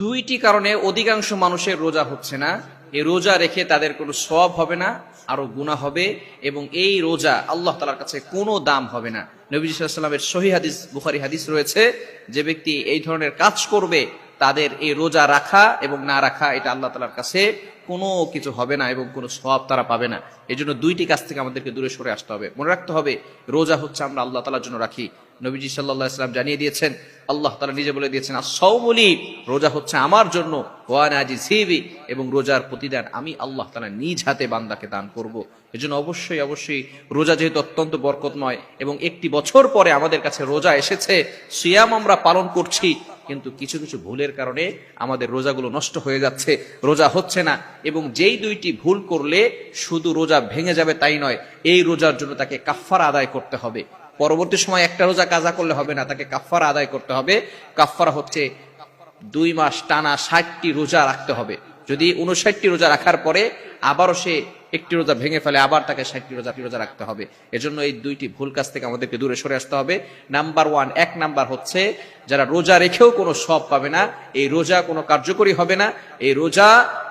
দুইটি কারণে অধিকাংশ মানুষের রোজা হচ্ছে না। এই রোজা রেখে তাদের কোনো সওয়াব হবে না, আরো গুনাহ হবে, এবং এই রোজা আল্লাহ তাআলার কাছে কোনো দাম হবে না। নবী সাল্লাল্লাহু আলাইহি ওয়াসাল্লামের সহিহ হাদিস, বুখারী হাদিস রয়েছে, যে ব্যক্তি এই ধরনের কাজ করবে তাদের এই রোজা রাখা এবং না রাখা এটা আল্লাহ তাআলার কাছে কোনো কিছু হবে না এবং কোনো সওয়াব তারা পাবে না। এই জন্য দুইটি কাজ থেকে আমাদেরকে দূরে সরে আসতে হবে। মনে রাখতে হবে, রোজা হচ্ছে আমরা আল্লাহ তাআলার জন্য রাখি। নবীজি সাল্লাল্লাহু আলাইহি ওয়াসাল্লাম জানিয়ে দিয়েছেন, আল্লাহ তাআলা নিজে বলে দিয়েছেন, আস-সাওমুলি, রোজা হচ্ছে আমার জন্য, ওয়া আনা আজজিবি, এবং রোজার প্রতিদান আমি আল্লাহ তাআলা নিজ হাতে বান্দাকে দান করব। এজন্য অবশ্যই অবশ্যই রোজা যেহেতু অত্যন্ত বরকতময় এবং একটি বছর পরে আমাদের কাছে রোজা এসেছে, সিয়াম আমরা পালন করছি, কিন্তু কিছু কিছু ভুলের কারণে আমাদের রোজাগুলো নষ্ট হয়ে যাচ্ছে, রোজা হচ্ছে না। এবং যেই দুইটি ভুল করলে শুধু রোজা ভেঙে যাবে তাই নয়, এই রোজার জন্য তাকে কাফফারা আদায় করতে হবে। পরবর্তী সময় একটা রোজা কাজা করলে হবে না, তাকে কাফফারা আদায় করতে হবে। কাফফারা হচ্ছে 2 মাস টানা 60টি রোজা রাখতে হবে। যদি 59টি রোজা রাখার পরে আবারও সে একটি রোজা ভেঙে ফেলে, আবার তাকে 60টি রোজা রাখতে হবে। এজন্য এই দুইটি ভুল কাজ থেকে আমাদেরকে দূরে সরে আসতে হবে। এক নাম্বার হচ্ছে, যারা রোজা রেখেও কোনো সওয়াব পাবে না, এই রোজা কোনো কার্যকরী হবে না, এই রোজা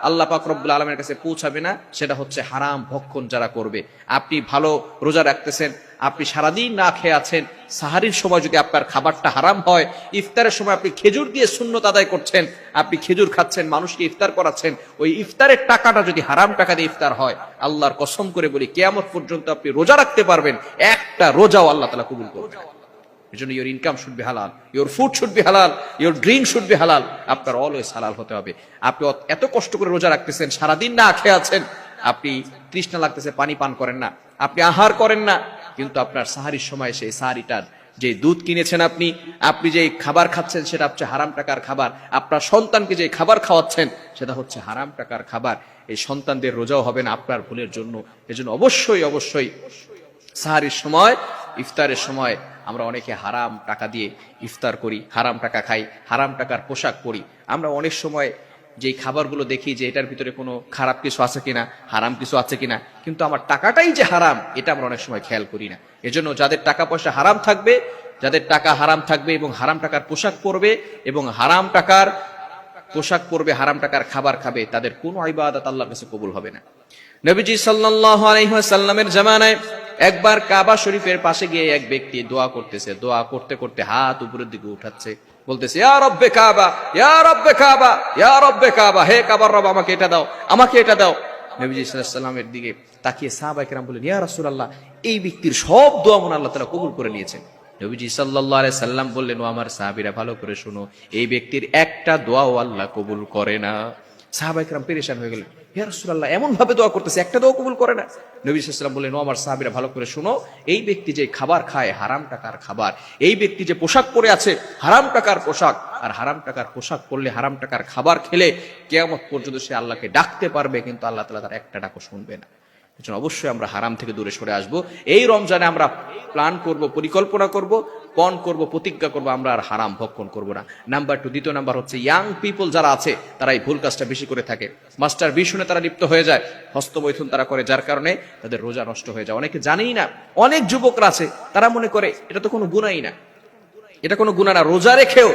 আল্লাহ পাক রব্বুল আলামিনের কাছে পৌঁছাবে না, সেটা হচ্ছে হারাম ভক্ষণ যারা করবে। আপনি ভালো রোজা রাখতেছেন, আপনি সারাদিন না খেয়ে আছেন, সাহারির সময় যদি আপনার খাবারটা হারাম হয়, ইফতারের সময় আপনি খেজুর দিয়ে সুন্নত আদায় করছেন, আপনি খেজুর খাচ্ছেন, মানুষকে ইফতার করাচ্ছেন, ওই ইফতারের টাকাটা যদি হারাম টাকা দিয়ে ইফতার হয়, আল্লাহর কসম করে বলি, কিয়ামত পর্যন্ত আপনি রোজা রাখতে পারবেন, একটা রোজাও আল্লাহ তাআলা কবুল করবে না। এজন্য your income should be halal, your food should be halal, your drink should be halal, আপনার অলওয়েজ হালাল হতে হবে। আপনি এত কষ্ট করে রোজা রাখতেছেন, সারাদিন না খেয়ে আছেন, আপনি তৃষ্ণা লাগতেছে, পানি পান করেন না, আপনি আহার করেন না, কিন্তু আপনার সাহারির সময় সেই সাহারিটার যে দুধ কিনেছেন, আপনি যে খাবার খাচ্ছেন সেটা হচ্ছে হারাম টাকার খাবার, আপনার সন্তানকে যে খাবার খাওয়াচ্ছেন সেটা হচ্ছে হারাম টাকার খাবার। এই সন্তানদের রোজাও হবে না আপনার ভুলের জন্য। এজন্য অবশ্যই অবশ্যই সাহারির সময়, ইফতারের সময় আমরা অনেকে হারাম টাকা দিয়ে ইফতার করি, হারাম টাকা খাই, হারাম টাকার পোশাক পরি। আমরা অনেক সময় যেই খাবারগুলো দেখি যে এটার ভিতরে কোনো খারাপ কিছু আছে কিনা, হারাম কিছু আছে কিনা, কিন্তু আমার টাকাটাই যে হারাম এটা আমরা অনেক সময় খেয়াল করি না। এজন্য যাদের টাকা পয়সা হারাম থাকবে, যাদের টাকা হারাম থাকবে এবং হারাম টাকার পোশাক পরবে এবং হারাম টাকার পোশাক পরবে, হারাম টাকার খাবার খাবে, তাদের কোনো ইবাদত আল্লাহর কাছে কবুল হবে না। নবীজি সাল্লাল্লাহু আলাইহি ওয়াসাল্লামের জামানায় একবার কাবা শরীফের পাশে গিয়ে এক ব্যক্তি দোয়া করতেছে, দোয়া করতে করতে হাত উপরের দিকে উঠাচ্ছে, বলতেছে, ইয়া রব্বে কাবা, ইয়া রব্বে কাবা, ইয়া রব্বে কাবা, হে কাবার রব, আমাকে এটা দাও, আমাকে এটা দাও। নবীজি সাল্লাল্লাহু আলাইহি ওয়াসাল্লামের দিকে তাকিয়ে সাহাবায়ে কেরাম বললেন, ইয়া রাসূলুল্লাহ, এই ব্যক্তির সব দোয়া মনে আল্লাহ তাআলা কবুল করে নিয়েছেন। নবীজি সাল্লাল্লাহু আলাইহি সাল্লাম বললেন, ও আমার সাহাবীরা, ভালো করে শুনো, এই ব্যক্তির একটা দোয়াও আল্লাহ কবুল করে না। সাহাবায়ে কেরাম পেরেশান হয়ে গেলেন, ইয়া রাসূলুল্লাহ, এমন ভাবে দোয়া করতেছে, একটা দোয়া কবুল করে না। নবী সাল্লাল্লাহু আলাইহি ওয়াসাল্লাম বললেন, ও আমার সাহাবীরা, ভালো করে শুনো, এই ব্যক্তি যে খাবার খায় হারাম টাকার খাবার, এই ব্যক্তি যে পোশাক পরে আছে হারাম টাকার পোশাক, আর হারাম টাকার পোশাক পরলে, হারাম টাকার খাবার খেলে কিয়ামত পর্যন্ত সে আল্লাহকে ডাকতে পারবে, কিন্তু আল্লাহ তাআলা তার একটা ডাকও শুনবে না। এজন্য অবশ্যই আমরা হারাম থেকে দূরে সরে আসব। এই রমজানে আমরা প্ল্যান করব, পরিকল্পনা করব, পণ করব, প্রতিজ্ঞা করব, আমরা আর হারাম ভক্ষণ করব না। নাম্বার 2, দ্বিতীয় নাম্বার হচ্ছে, ইয়াং পিপল যারা আছে তারা এই ভুল কাজটা বেশি করে থাকে, মাস্টার বিশুনে তারা লিপ্ত হয়ে যায়, হস্তমৈথুন তারা করে, যার কারণে তাদের রোজা নষ্ট হয়ে যায়। অনেকে জানেই না, অনেক যুবকরা আছে তারা মনে করে এটা তো কোনো গুনাহই না, এটা কোনো গুনাহ না, রোজা রেখেও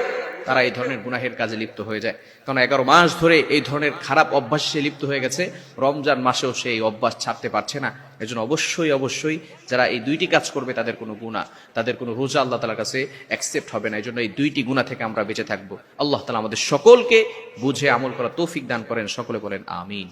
তারা এই ধরনের গুনাহের কাজে লিপ্ত হয়ে যায়। কারণ 11 মাস ধরে এই ধরনের খারাপ অভ্যাসে সে লিপ্ত হয়ে গেছে, রমজান মাসেও সে এই অভ্যাস ছাড়তে পারছে না। এজন্য অবশ্যই অবশ্যই যারা এই দুইটি কাজ করবে তাদের কোনো গুনাহ, তাদের কোনো রোজা আল্লাহ তাআলার কাছে অ্যাকসেপ্ট হবে না। এজন্য এই দুইটি গুনাহ থেকে আমরা বেঁচে থাকবো। আল্লাহ তাআলা আমাদের সকলকে বুঝে আমল করার তৌফিক দান করেন। সকলে বলেন আমিন।